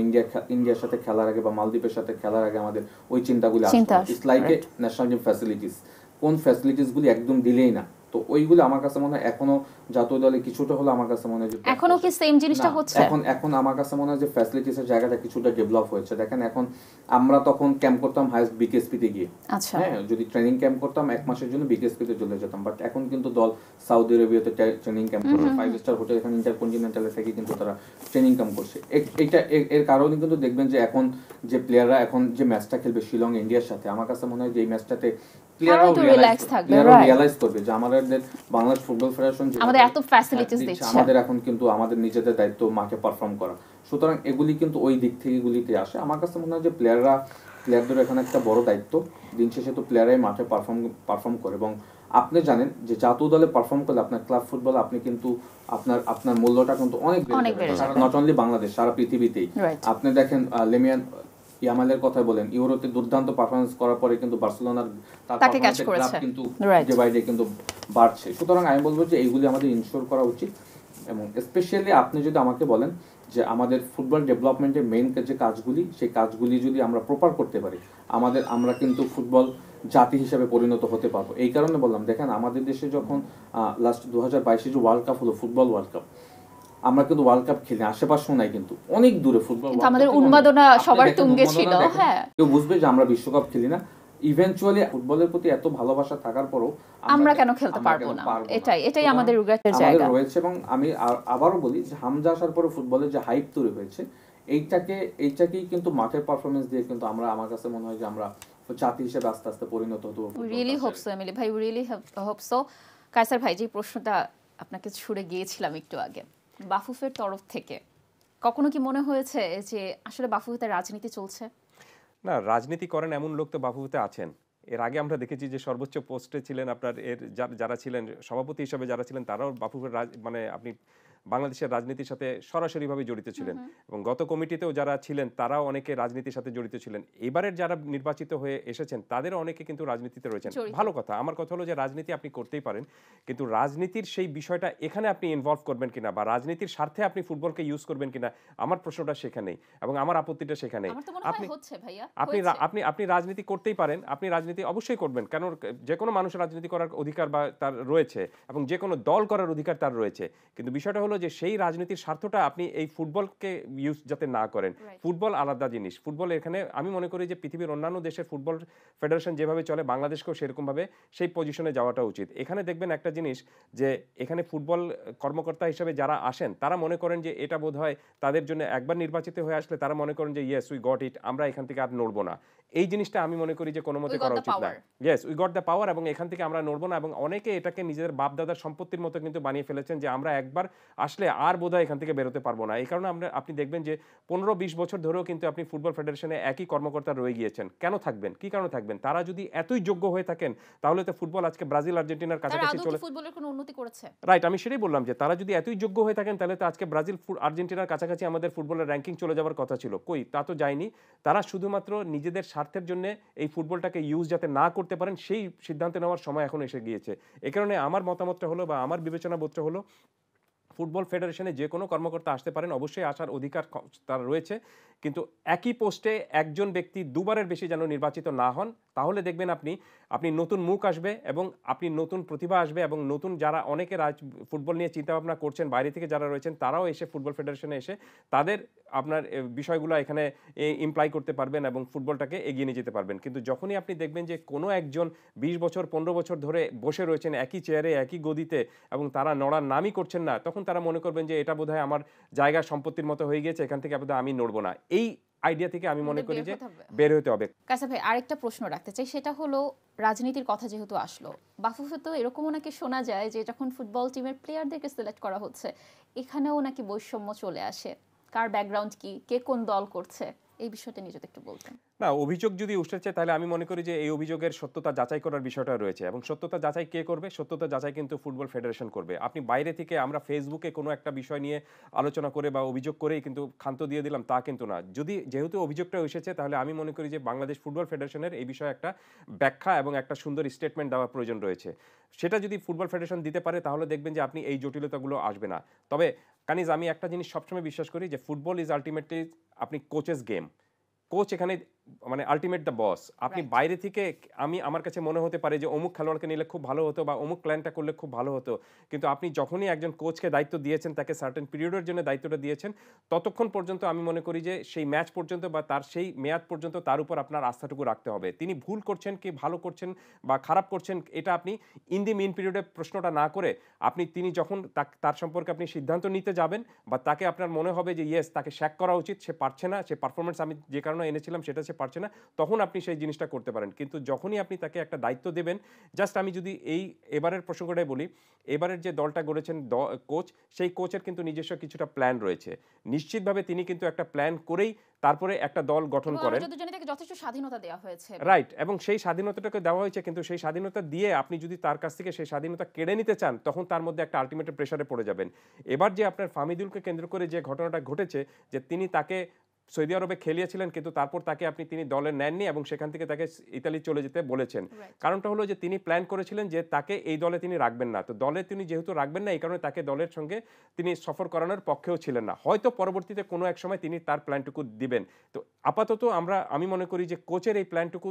ইন্ডিয়ার সাথে খেলার আগে বা মালদ্বীপের সাথে খেলার আগে আমাদের ওই চিন্তাগুলি আসতো। It's like a national team facilities, কোন ফ্যাসিলিটিসগুলি একদম দিলেই না। তো ওইগুলো আমার কাছে মনে হয় এখনো জাতীয় দলে কিছুটা হলো আমার কাছে মনে হয় এখনো কি সেম জিনিসটা হচ্ছে। এখন আমার কাছে মনে হয় যে ফ্যাসিলিটিসের জায়গাটা কিছুটা ডেভেলপ হয়েছে। দেখেন এখন আমরা তখন ক্যাম্প করতাম হাইস্ট বিকেএসপিতে গিয়ে, হ্যাঁ, যদি ট্রেনিং ক্যাম্প করতাম 1 মাসের জন্য বিকেএসপিতে চলে যেতাম। বাট এখন কিন্তু দল সৌদি আরবিয়াতে ট্রেনিং ক্যাম্প করে, 5 স্টার হোটেল এখানে ইন্টারকন্টিনেন্টালে থেকে কিন্তু তারা ট্রেনিং ক্যাম্প করছে। এটা এর কারণে কিন্তু দেখবেন যে এখন যে প্লেয়াররা এখন যে ম্যাচটা খেলবে শিলং ইন্ডিয়ার সাথে, আমার কাছে মনে হয় যে এই ম্যাচটাতে প্লেয়াররাও রিয়ালাইজ করবে যে আমাদের বাংলাদেশ ফুটবল ফেডারেশন আমাদের এত ফ্যাসিলিটিস দিচ্ছে, আমাদের এখন কিন্তু আমাদের নিজেদের দায়িত্ব মাঠে পারফর্ম করা। সুতরাং এগুলি কিন্তু ওই দিক থেকে এগুলিতে আসে। আমার কাছে মনে হয় যে প্লেয়ারদের এখানে একটা বড় দায়িত্ব। দিন শেষে তো প্লেয়াররাই মাঠে পারফর্ম করে। এবং আপনি জানেন যে জাতীয় দলে পারফর্ম করলে আপনার ক্লাব ফুটবল আপনি কিন্তু আপনার মূল্যটা কিন্তু অনেক বেড়ে যাবে, নট অনলি বাংলাদেশ, সারা পৃথিবীতেই। আপনি দেখেন লেমিয়ান ইয়ামালের কথা বলেন, ইউরোতে দুর্দান্ত পারফরমেন্স করার পরে কিন্তু বার্সেলোনার ক্লাব কিন্তু ডে বাই ডে কিন্তু বাড়ছে। সুতরাং আমি বলবো যে এইগুলি আমাদের ইনশোর করা উচিত, এবং স্পেশালি আপনি যদি আমাকে বলেন যে আমাদের ফুটবল ডেভেলপমেন্টের মেইন যে কাজগুলি, সেই কাজগুলি যদি আমরা প্রপার করতে পারি, আমরা কিন্তু ফুটবল জাতি হিসেবে পরিণত হতে পারবো। এই কারণে বললাম, দেখেন আমাদের দেশে যখন লাস্ট 2022 যে ওয়ার্ল্ড কাপ হলো, ফুটবল ওয়ার্ল্ড কাপ, আমরা কিন্তু ওয়ার্ল্ড কাপ খেলি আশেপাশেও নাই, কিন্তু অনেক দূরে ফুটবল, আমাদের উন্মাদনা সবার তুঙ্গে ছিল। হ্যাঁ, কেউ বুঝবে যে আমরা বিশ্বকাপ খেলি না। ইভেন্চুয়ালি ফুটবলের প্রতি এত ভালোবাসা থাকার পরও আমরা কেন খেলতে পারবো না, এটাই আমাদের রিগ্রেটের জায়গা রয়েছে। এবং আমি আবারও বলি যে হামজা আসার পরে ফুটবলের যে হাইপ তৈরি হয়েছে, এইটাকেই কিন্তু মাঠের পারফরমেন্স দিয়ে কিন্তু আমার কাছে মনে হয় যে আমরা জাতি হিসেবে আস্তে আস্তে পরিণত হতে পারবো। রিয়েলি হোপ সো এমিলি ভাই, রিয়েলি হোপ সো। কায়সার ভাই, যে প্রশ্নটা আপনাকে ছুড়ে গিয়েছিলাম একটু আগে, বাফুফের তরফ থেকে কখনো কি মনে হয়েছে যে আসলে বাফুফেতে রাজনীতি চলছে? না, রাজনীতি করেন এমন লোক তো বাফুফেতে আছেন। এর আগে আমরা দেখেছি যে সর্বোচ্চ পোস্টে ছিলেন আপনার যারা ছিলেন সভাপতি হিসেবে, যারা ছিলেন তারাও বাফুফের মানে আপনি বাংলাদেশের রাজনীতির সাথে সরাসরিভাবে জড়িত ছিলেন, এবং গত কমিটিতেও যারা ছিলেন তারাও অনেকে রাজনীতির সাথে জড়িত ছিলেন। এবারের যারা নির্বাচিত হয়ে এসেছেন তাদেরও অনেকে কিন্তু রাজনীতিতে রয়েছেন। ভালো কথা। আমার কথা হলো যে রাজনীতি আপনি করতেই পারেন, কিন্তু রাজনীতির সেই বিষয়টা এখানে আপনি ইনভলভ করবেন কিনা, বা রাজনীতির স্বার্থে আপনি ফুটবলকে ইউজ করবেন কিনা, আমার প্রশ্নটা সেখানেই, এবং আমার আপত্তিটা সেখানেই। আপনি রাজনীতি করতেই পারেন, আপনি রাজনীতি অবশ্যই করবেন, কারণ যে কোনো মানুষের রাজনীতি করার অধিকার বা তার রয়েছে, এবং যে কোনো দল করার অধিকার তার রয়েছে, কিন্তু বিষয়টা হলো যে সেই রাজনীতির স্বার্থটা আপনি এই ফুটবলকে ইউজ যাতে না করেন। ফুটবল আলাদা জিনিস। ফুটবল এখানে আমি মনে করি যে পৃথিবীর অন্যান্য দেশের ফুটবল ফেডারেশন যেভাবে চলে, বাংলাদেশকেও সেরকমভাবে সেই পজিশনে যাওয়াটা উচিত। এখানে দেখবেন একটা জিনিস, যে এখানে ফুটবল কর্মকর্তা হিসেবে যারা আসেন তারা মনে করেন যে এটা বোধহয় তাদের জন্য একবার নির্বাচিত হয়ে আসলে তারা মনে করেন যে ইয়েস উই গট ইট, আমরা এখান থেকে আর নড়বো না। এই জিনিসটা আমি মনে করি যে কোনো মতে করা উচিত না। Yes we got the power, এবং এখান থেকে আমরা নড়বো না, এবং অনেকে এটাকে নিজেদের বাপ দাদার সম্পত্তির মতো কিন্তু বানিয়ে ফেলেছেন, যে আমরা একবার আসলে আর বোধহয় এখান থেকে বেরোতে পারবো না। এই কারণে আপনি দেখবেন যে 15-20 বছর ধরেও কিন্তু আপনি ফুটবল ফেডারেশনে একই কর্মকর্তা রয়ে গিয়েছেন। কেন থাকবেন? কি কারণে থাকবেন? তারা যদি এতই যোগ্য হয়ে থাকেন, তাহলে তো ফুটবল আজকে ব্রাজিল আর্জেন্টিনার কাছাকাছি চলে। ফুটবলের কোনো উন্নতি করেছে? রাইট, আমি সেটাই বললাম যে তারা যদি এতই যোগ্য হয়ে থাকেন, তাহলে তো আজকে ব্রাজিল আর্জেন্টিনার কাছাকাছি আমাদের ফুটবলের র্যাঙ্কিং চলে যাওয়ার কথা ছিল। কই, তা তো যায়নি। তারা শুধুমাত্র নিজেদের স্বার্থের জন্য এই ফুটবলটাকে ইউজ যাতে না করতে পারেন, সেই সিদ্ধান্ত নেওয়ার সময় এখন এসে গিয়েছে। এই কারণে আমার মতামতটা হলো, বা আমার বিবেচনাবোধটা হলো, ফুটবল ফেডারেশনে যে কোনো কর্মকর্তা আসতে পারেন, অবশ্যই আসার অধিকার তার রয়েছে, কিন্তু একই পোস্টে একজন ব্যক্তি দুবারের বেশি যেন নির্বাচিত না হন। তাহলে দেখবেন আপনি নতুন মুখ আসবে, এবং আপনি নতুন প্রতিভা আসবে, এবং নতুন যারা অনেকে ফুটবল নিয়ে চিন্তাভাবনা করছেন বাইরে থেকে যারা রয়েছেন, তারাও এসে ফুটবল ফেডারেশনে এসে তাদের আপনার বিষয়গুলো এখানে ইমপ্লাই করতে পারবেন, এবং ফুটবলটাকে এগিয়ে নিয়ে যেতে পারবেন। কিন্তু যখনই আপনি দেখবেন যে কোনো একজন 20 বছর 15 বছর ধরে বসে রয়েছেন একই চেয়ারে একই গদিতে, এবং তারা নড়ার নামই করছেন না, তখন তারা মনে করবেন যে এটা বোধহয় আমার জায়গা সম্পত্তির মতো হয়ে গিয়েছে, এখান থেকে বোধহয় আমি নড়বো না। এই আইডিয়া থেকে আমি মনে করি যে বের হতে হবে। কাসা ভাই, আরেকটা প্রশ্ন রাখতে চাই, সেটা হলো রাজনীতির কথা যেহেতু আসলো, বাফুফে তো এরকমও নাকি শোনা যায় যে যখন ফুটবল টিমের প্লেয়ারদেরকে সিলেক্ট করা হচ্ছে, এখানেও নাকি বৈষম্য চলে আসে। কার ব্যাকগ্রাউন্ড কি, কে কোন দল করছে, এই বিষয়টা নিয়ে যদি একটু বলতেন। না, অভিযোগ যদি উঠেছে তাহলে আমি মনে করি যে এই অভিযোগের সত্যতা যাচাই করার বিষয়টা রয়েছে, এবং সত্যতা যাচাই কে করবে? সত্যতা যাচাই কিন্তু ফুটবল ফেডারেশন করবে। আপনি বাইরে থেকে আমরা ফেসবুকে কোনো একটা বিষয় নিয়ে আলোচনা করে বা অভিযোগ করেই কিন্তু ক্ষান্ত দিয়ে দিলাম, তা কিন্তু না। যেহেতু অভিযোগটা এসেছে, তাহলে আমি মনে করি যে বাংলাদেশ ফুটবল ফেডারেশনের এই বিষয়ে একটা ব্যাখ্যা এবং একটা সুন্দর স্টেটমেন্ট দেওয়ার প্রয়োজন রয়েছে। সেটা যদি ফুটবল ফেডারেশন দিতে পারে, তাহলে দেখবেন যে আপনি এই জটিলতাগুলো আসবে না। তবে কানিজ, আমি একটা জিনিস সবসময় বিশ্বাস করি যে ফুটবল ইজ আলটিমেটলি আপনি কোচেস গেম। কোচ এখানে মানে আলটিমেট দ্য বস। আপনি বাইরে থেকে আমার কাছে মনে হতে পারে যে অমুক খেলোয়াড়কে নিলে খুব ভালো হতো, বা অমুক প্ল্যানটা করলে খুব ভালো হতো, কিন্তু আপনি যখনই একজন কোচকে দায়িত্ব দিয়েছেন, তাকে সার্টেন পিরিয়ডের জন্য দায়িত্বটা দিয়েছেন, ততক্ষণ পর্যন্ত আমি মনে করি যে সেই ম্যাচ পর্যন্ত বা তার সেই মেয়াদ পর্যন্ত তার উপর আপনার আস্থাটুকু রাখতে হবে। তিনি ভুল করছেন কি ভালো করছেন বা খারাপ করছেন, এটা আপনি ইন দি মেইন পিরিয়ডে প্রশ্নটা না করে তিনি যখন তার সম্পর্কে আপনি সিদ্ধান্ত নিতে যাবেন, বা তাকে আপনার মনে হবে যে ইয়েস তাকে শ্যাক করা উচিত, সে পারছে না, সে পারফরমেন্স আমি যে কারণে এনেছিলাম সেটা সে সে পারছে না, তখন আপনি সেই জিনিসটা করতে পারেন। কিন্তু যখনই আপনি তাকে একটা দায়িত্ব দেবেন, জাস্ট আমি যদি এবারের প্রসঙ্গটাই বলি, এবারের যে দলটা গড়েছেন কোচ, সেই কোচের কিন্তু নিজস্ব কিছুটা প্ল্যান রয়েছে। নিশ্চিতভাবে তিনি কিন্তু একটা প্ল্যান করেই তারপরে একটা দল গঠন করেন। আমরা যতজনই তাকে যথেষ্ট স্বাধীনতা দেওয়া হয়েছে। রাইট, এবং সেই স্বাধীনতাটাকে দেওয়া হয়েছে, কিন্তু সেই স্বাধীনতা দিয়ে আপনি যদি তার কাছ থেকে সেই স্বাধীনতা কেড়ে নিতে চান, তখন তার মধ্যে একটা আলটিমেট প্রেসারে পড়ে যাবেন। এবার যে আপনার ফাহমিদুলকে কেন্দ্র করে যে ঘটনাটা ঘটেছে, যে তিনি তাকে সৌদি আরবে খেলিয়েছিলেন, কিন্তু তারপর তিনি দলে নেননি এবং সেখান থেকে তাকে ইতালি চলে যেতে বলেছেন। কারণটা হলো যে তিনি প্ল্যান করেছিলেন যে তাকে এই দলে তিনি রাখবেন না। তো দলে তিনি যেহেতু রাখবেন না, এই কারণে তাকে দলের সঙ্গে তিনি সফর করানোর পক্ষেও ছিলেন না। হয়তো পরবর্তীতে কোনো এক সময় তিনি তার প্ল্যানটুকু দিবেন। তো আপাতত আমি মনে করি যে কোচের এই প্ল্যানটুকু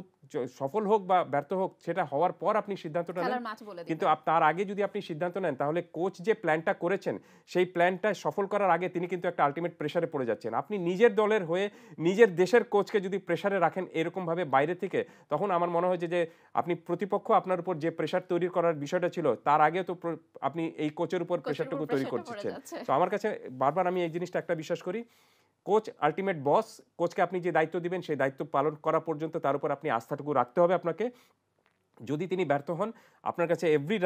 সফল হোক বা ব্যর্থ হোক, সেটা হওয়ার পর আপনি সিদ্ধান্তটা নেন। কিন্তু তার আগে যদি আপনি সিদ্ধান্ত নেন, তাহলে কোচ যে প্ল্যানটা করেছেন, সেই প্ল্যানটা সফল করার আগে তিনি কিন্তু একটা আলটিমেট প্রেসারে পড়ে যাচ্ছেন। আপনি নিজের দলের হয়ে নিজের দেশের কোচকে যদি প্রেসারে রাখেন এরকমভাবে বাইরে থেকে, তখন আমার মনে হয় যে আপনি প্রতিপক্ষ আপনার উপর যে প্রেসার তৈরি করার বিষয়টা ছিল, তার আগে তো আপনি এই কোচের উপর প্রেসারটুকু তৈরি করছেন। তো আমার কাছে বারবার আমি এই জিনিসটা একটা বিশ্বাস করি, কোচ আলটিমেট বস। কোচকে আপনি যে দায়িত্ব দিবেন, সেই দায়িত্ব পালন করা পর্যন্ত তার উপর আপনি আস্থাটুকু রাখতে হবে আপনাকে। যদি তিনি ব্যর্থ হন, আপনার কাছে এভরি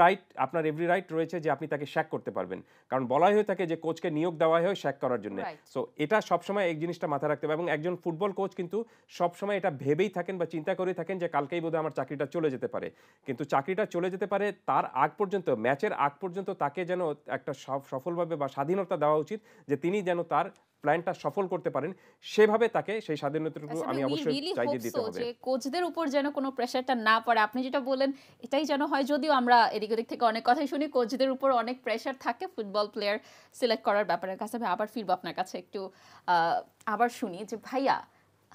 রাইট রয়েছে যে আপনি তাকে শ্যাক করতে পারবেন। কারণ বলাই হয়ে থাকে যে কোচকে নিয়োগ দেওয়া হয় শ্যাক করার জন্য। সো এটা সবসময় এই জিনিসটা মাথায় রাখতে হবে। এবং একজন ফুটবল কোচ কিন্তু সবসময় এটা ভেবেই থাকেন বা চিন্তা করে থাকেন যে কালকেই বোধহয় আমার চাকরিটা চলে যেতে পারে। কিন্তু চাকরিটা চলে যেতে পারে তার আগ পর্যন্ত, ম্যাচের আগ পর্যন্ত তাকে যেন একটা সফলভাবে বা স্বাধীনতা দেওয়া উচিত, যে তিনি যেন তার প্ল্যানটা সফল করতে পারেন, সেভাবে তাকে সেই স্বাধীনতাটুকু আমি অবশ্যই চাইতে দিতে হবে। যে কোচদের উপর যেন কোনো প্রেসারটা না পড়ে। আপনি যেটা বলেন এটাই যেন হয়, যদিও আমরা এদিক ওদিক থেকে অনেক কথাই শুনি কোচদের উপর অনেক প্রেসার থাকে ফুটবল প্লেয়ার সিলেক্ট করার ব্যাপারে। কাছে ভাই আবার ফিরবো আপনার কাছে একটু, আবার শুনি যে ভাইয়া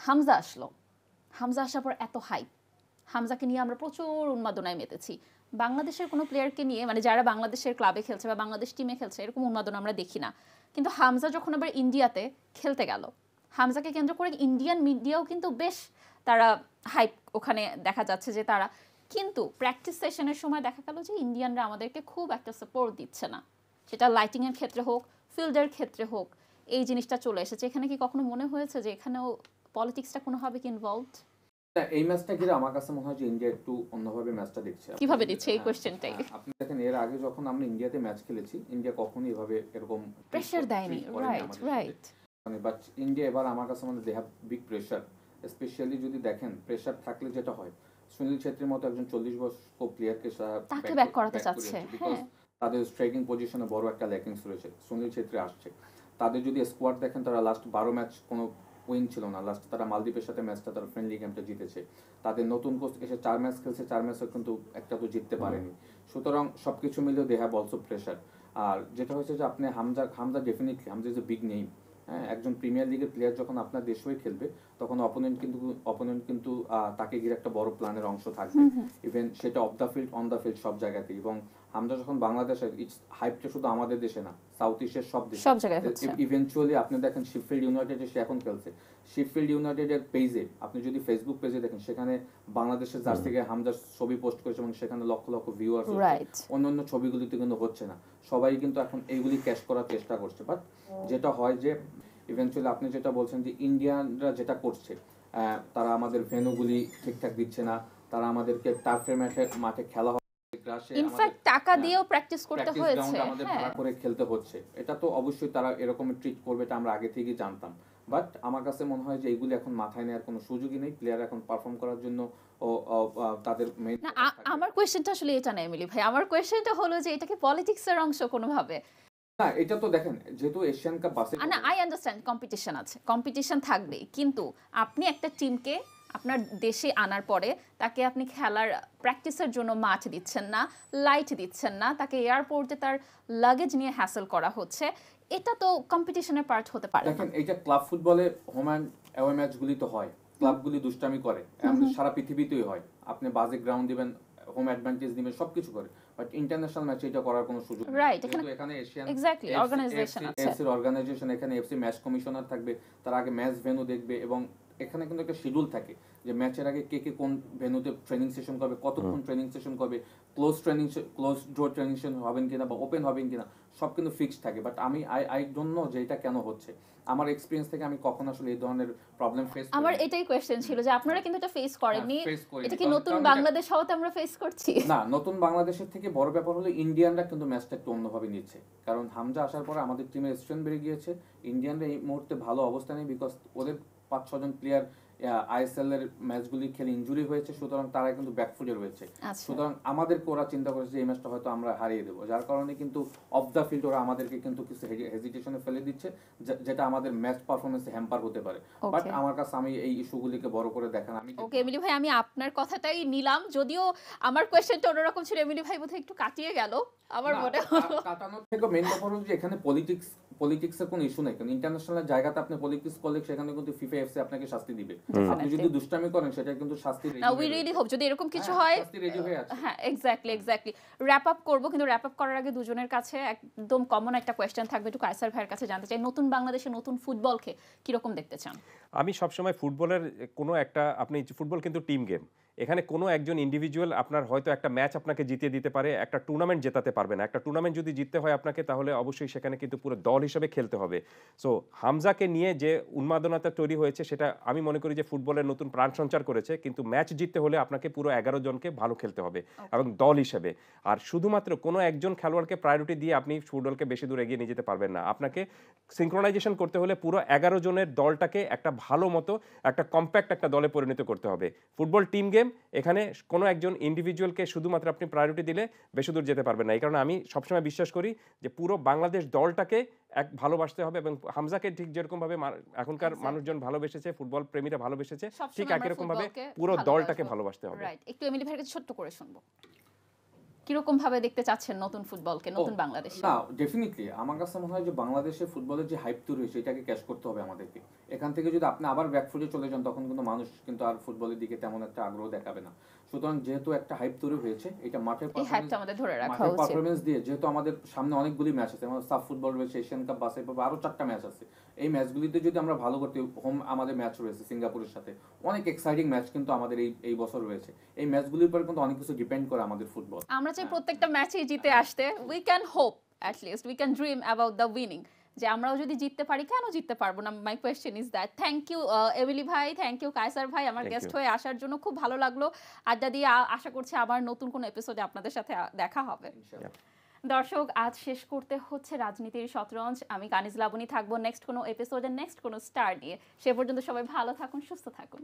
হামজা আসার পর এত হাইপ, হামজাকে নিয়ে আমরা প্রচুর উন্মাদনায় মেতেছি। বাংলাদেশের কোনো প্লেয়ারকে নিয়ে, মানে যারা বাংলাদেশের ক্লাবে খেলছে বা বাংলাদেশ টিমে খেলছে, এরকম উন্মাদনা আমরা দেখি না। কিন্তু হামজা যখন আবার ইন্ডিয়াতে খেলতে গেল, হামজাকে কেন্দ্র করে ইন্ডিয়ান মিডিয়াও কিন্তু বেশ তারা হাইপ ওখানে দেখা যাচ্ছে যে তারা, কিন্তু প্র্যাকটিস সেশনের সময় দেখা গেল যে ইন্ডিয়ানরা আমাদেরকে খুব একটা সাপোর্ট দিচ্ছে না, সেটা লাইটিংয়ের ক্ষেত্রে হোক, ফিল্ডের ক্ষেত্রে হোক, এই জিনিসটা চলে এসেছে। এখানে কি কখনো মনে হয়েছে যে এখানেও পলিটিক্সটা কোনোভাবে কি ইনভলভড? এই ম্যাচটা ঘিরে আমার কাছে মনে হয় যে ইন্ডিয়া একটু অন্যভাবে ম্যাচটা দেখছে। কিভাবে দিচ্ছে এই কোশ্চেনটাই আপনি দেখেন, এর আগে যখন আমরা ইন্ডিয়াতে ম্যাচ খেলেছি, ইন্ডিয়া কখনোই এভাবে এরকম প্রেসার দেয়নি। রাইট। মানে বাট ইন্ডিয়া এবার আমার কাছে মানে they have big pressure. Specially যদি দেখেন, প্রেসার থাকলে যেটা হয়, সুনীল ছেত্রীর মতো একজন 40 বছর প্লেয়ারকে তাকে ব্যাক করাতে চাচ্ছে। তাদের স্ট্রাইকিং পজিশনে বড় একটা ল্যাকিংস রয়েছে। সুনীল ছেত্রী আসছে, তাদের যদি স্কোয়াড দেখেন, তারা লাস্ট 12 ম্যাচ কোনো উইন ছিল না। লাস্ট তারা মালদ্বীপের সাথে ম্যাচটা, তারা ফ্রেন্ডলি গেমটা জিতেছে। তাদের নতুন কোচ এসে 4 ম্যাচ খেলছে, 4 ম্যাচও কিন্তু একটা তো জিততে পারেনি। সুতরাং সবকিছু মিলেও দে হ্যাভ অলসো প্রেশার। আর যেটা হচ্ছে যে আপনি Hamza definitely, Hamza is a big name. হ্যাঁ, একজন প্রিমিয়ার লিগের প্লেয়ার যখন আপনার দেশ হয়ে খেলবে, তখন অপোনেন্ট কিন্তু তাকে ঘিরে একটা বড় প্ল্যানের অংশ থাকবে। ইভেন সেটা of the field, on the field, সব জায়গাতেই। এবং হামজা যখন বাংলাদেশে, হাইপটা শুধু আমাদের দেশে না, সাউথ ইস্টের সব জায়গায় হচ্ছে। ইভেনচুয়ালি আপনি দেখেন শিপফিল্ড ইউনাইটেডে সে এখন খেলছে। শিপফিল্ড ইউনাইটেডের পেজে, আপনি যদি ফেসবুক পেজে দেখেন, সেখানে বাংলাদেশের জার্সি থেকে হামজার ছবি পোস্ট করেছে এবং সেখানে লক্ষ লক্ষ ভিউয়ার্স হচ্ছে। অন্যান্য ছবিগুলিতে কিন্তু হচ্ছে না। সবাই কিন্তু এখন এইগুলি ক্যাশ করার চেষ্টা করছে। বাট যেটা হয় যে ইভেনচুয়ালি আপনি যেটা বলছেন যে ইন্ডিয়ানরা যেটা করছে, তারা আমাদের ভেন্যুগুলি ঠিকঠাক দিচ্ছে না, তারা আমাদেরকে টার্ফের মাঠে খেলা ইনফ্যাক্ট টাকা দিয়েও প্র্যাকটিস করতে হয়েছে, আমাদের ভাড়া করে খেলতে হচ্ছে। এটা তো অবশ্যই তারা এরকম ট্রিট করবে, এটা আমরা আগে থেকেই জানতাম। বাট আমার কাছে মনে হয় যে এইগুলি এখন মাথায় নেওয়ার কোনো সুযোগই নেই। প্লেয়ার এখন পারফর্ম করার জন্য তাদের মেইন। আমার কোয়েশ্চেনটা আসলে এটা না এমিলি ভাই, আমার কোয়েশ্চেনটা হলো যে এটা কি পলিটিক্সের অংশ কোনোভাবে? না, এটা তো দেখেন, যেহেতু এশিয়ান কাপ বাসে, না, আই আন্ডারস্ট্যান্ড কম্পিটিশন আছে, কম্পিটিশন থাকবেই, কিন্তু আপনি একটা টিমকে আপনার দেশে আনার পরে তাকে আপনি খেলার প্র্যাকটিসের জন্য মাঠ দিচ্ছেন না, লাইট দিচ্ছেন না, তাকে এয়ারপোর্টে তার লাগেজ নিয়ে হ্যাসেল করা হচ্ছে, এটা তো কম্পিটিশনের পার্ট হতে পারে। দেখেন, এইটা ক্লাব ফুটবলে হোম অ্যান্ড অ্যাওয়ে ম্যাচগুলি তো হয়, ক্লাবগুলি দুষ্টামি করে, সারা পৃথিবীতেই হয়। আপনি বাজে গ্রাউন্ড দিবেন, হোম অ্যাডভান্টেজ দিবেন, সবকিছু করে। বাট ইন্টারন্যাশনাল ম্যাচে এটা করার কোনো সুযোগ নেই। রাইট, এখানে এশিয়ান অর্গানাইজেশন আছে, এফসির অর্গানাইজেশন, এখানে এফসি ম্যাচ কমিশনার থাকবে, তার আগে ম্যাচ ভেন্যু দেখবে এবং এখানে কিন্তু একটা শিডিউল থাকে যে ম্যাচের আগে কে কে কোন ভেন্যুতে ট্রেনিং সেশন করবে, কতক্ষণ ট্রেনিং সেশন করবে, ক্লোজ ডোর ট্রেনিং সেশন হবেন কিনা বা ওপেন হবেন কিনা, সব কিন্তু ফিক্সড থাকে। বাট আমি আই ডোন্ট নো যে এটা কেন হচ্ছে। আমার এক্সপেরিয়েন্স থেকে আমি কখনো আসলে এই ধরনের প্রবলেম ফেস করি। আমার এটাই কোশ্চেন ছিল যে আপনারা কিন্তু এটা ফেস করেননি, এটা কি নতুন কারণ বাংলাদেশ হওয়াতে আমরা ফেস করছি? না, নতুন বাংলাদেশের থেকে বড় ব্যাপার হলো ইন্ডিয়ানরা কিন্তু ম্যাচটা একটু অন্যভাবে নিচ্ছে। কারণ হামজা আসার পরে আমাদের টিমের স্ট্রেন্থ বেড়ে গিয়েছে। ইন্ডিয়ানরা এই মুহূর্তে ভালো অবস্থানে, বিকজ ওদের 5-6 জন প্লেয়ার আইএসএল এর ম্যাচগুলি খেলে ইনজুরি হয়েছে, সুতরাং তারা কিন্তু ব্যাকফুটে রয়েছে। সুতরাং আমাদেরকে ওরা চিন্তা করেছে যে এই ম্যাচটা হয়তো আমরা হারিয়ে দেবো, যার কারণে কিন্তু অফ দ্য ফিল্ড ওরা আমাদেরকে কিন্তু কিছু হেজিটেশনে ফেলে দিচ্ছে, যেটা আমাদের ম্যাচ পারফরমেন্সে হ্যাম্পার হতে পারে। বাট আমার কাছে আমি এই ইস্যুগুলিকে বড় করে দেখেন। আমি ওকে এমিলি ভাই, আমি আপনার কথাটাই নিলাম, যদিও আমার কোশ্চেনটা অন্যরকম ছিল। এমিলি ভাই বোধহয় একটু কাটিয়ে গেল আমার মনে হলো। কাটানোর থেকে মেইন ব্যাপার হলো যে এখানে পলিটিক্সের কোনো ইস্যু নাই। কারণ ইন্টারন্যাশনাল জায়গাতে আপনি পলিটিক্স করলে সেখানে কিন্তু ফিফা এফসি আপনাকে শাস্তি দিবে। আপনি যদি দুষ্টামি করেন সেটা কিন্তু শাস্তি ready. Now we really hope যদি এরকম কিছু হয়, শাস্তি রেডি হয়ে আছে। হ্যাঁ এক্স্যাক্টলি র‍্যাপ আপ করব, কিন্তু র‍্যাপ আপ করার আগে দুজনের কাছে একদম কমন একটা কোশ্চেন থাকবে, একটু কায়সার ভাইয়ের কাছে জানতে চাই, নতুন বাংলাদেশে নতুন ফুটবলকে কি রকম দেখতে চান? আমি সবসময় ফুটবলের কোনো একটা, আপনি ফুটবল কিন্তু টিম গেম, এখানে কোনো একজন ইন্ডিভিজুয়াল আপনার হয়তো একটা ম্যাচ আপনাকে জিতিয়ে দিতে পারে, একটা টুর্নামেন্ট জেতাতে পারবে না। একটা টুর্নামেন্ট যদি জিততে হয় আপনাকে, তাহলে অবশ্যই সেখানে কিন্তু পুরো দল হিসেবে খেলতে হবে। সো হামজাকে নিয়ে যে উন্মাদনাটা তৈরি হয়েছে, সেটা আমি মনে করি যে ফুটবলের নতুন প্রাণ সঞ্চার করেছে। কিন্তু ম্যাচ জিততে হলে আপনাকে পুরো 11 জনকে ভালো খেলতে হবে এবং দল হিসেবে। আর শুধুমাত্র কোনো একজন খেলোয়াড়কে প্রায়োরিটি দিয়ে আপনি ফুটবলকে বেশি দূর এগিয়ে নিয়ে যেতে পারবেন না। আপনাকে সিনক্রোনাইজেশন করতে হলে পুরো 11 জনের দলটাকে একটা ভালো মতো একটা কম্প্যাক্ট একটা দলে পরিণত করতে হবে। ফুটবল টিম গেম, এখানে কোনো একজন ইন্ডিভিজুয়ালকে শুধুমাত্র আপনি প্রায়োরিটি দিলে বেশি দূর যেতে পারবেন না। এই কারণে আমি সবসময় বিশ্বাস করি যে পুরো বাংলাদেশ দলটাকে এক ভালোবাসতে হবে, এবং হামজাকে ঠিক যেরকম ভাবে এখনকার মানুষজন ভালোবেসেছে, ফুটবল প্রেমীরা ভালোবেসেছে, ঠিক একই রকম ভাবে পুরো দলটাকে ভালোবাসতে হবে। রাইট, একটু এমিলি ভাইয়ের কাছে ছোট্ট করে শুনবো, কিরকম ভাবে দেখতে চাচ্ছেন নতুন ফুটবলকে, নতুন বাংলাদেশ? না, ডেফিনেটলি আমার কাছে মনে হয় যে বাংলাদেশের ফুটবলের যে হাইপ তৈরি হয়েছে এটাকে ক্যাচ করতে হবে আমাদেরকে। এখান থেকে যদি আপনি আবার ব্যাকফুটে চলে যান, তখন কিন্তু মানুষ কিন্তু আর ফুটবলের দিকে তেমন একটা আগ্রহ দেখাবে না। সুতরাং যেহেতু একটা হাইপ তৈরি হয়েছে, এটা মাঠের পারফরমেন্স দিয়ে, যেহেতু আমাদের সামনে অনেকগুলি ম্যাচ আছে, আমাদের সাফ ফুটবল রয়েছে, এশিয়ান কাপ, বাছাই পর্ব, আরো 4টা ম্যাচ আছে। এই ম্যাচগুলিতে যদি আমরা ভালো করতে, হোম আমাদের ম্যাচ রয়েছে সিঙ্গাপুরের সাথে, অনেক এক্সাইটিং ম্যাচ কিন্তু আমাদের এই বছর রয়েছে। এই ম্যাচগুলির উপর কিন্তু অনেক কিছু ডিপেন্ড করে আমাদের ফুটবল। আমরা চাই প্রত্যেকটা ম্যাচেই জিতে আসতে। We can hope, at least we can dream about the winning, যে আমরাও যদি জিততে পারি, কেন জিততে পারবো না? My question is that. Thank you Emily ভাই, থ্যাংক ইউ কায়সার ভাই আমার গেস্ট হয়ে আসার জন্য। খুব ভালো লাগলো আড্ডা দিয়ে। আশা করছি আবার নতুন কোনো এপিসোডে আপনাদের সাথে দেখা হবে। দর্শক, আজ শেষ করতে হচ্ছে রাজনীতির শতরঞ্জ। আমি কানিজ লাবণী থাকবো নেক্সট কোনো এপিসোডে, নেক্সট কোনো স্টার নিয়ে। সে পর্যন্ত সবাই ভালো থাকুন, সুস্থ থাকুন।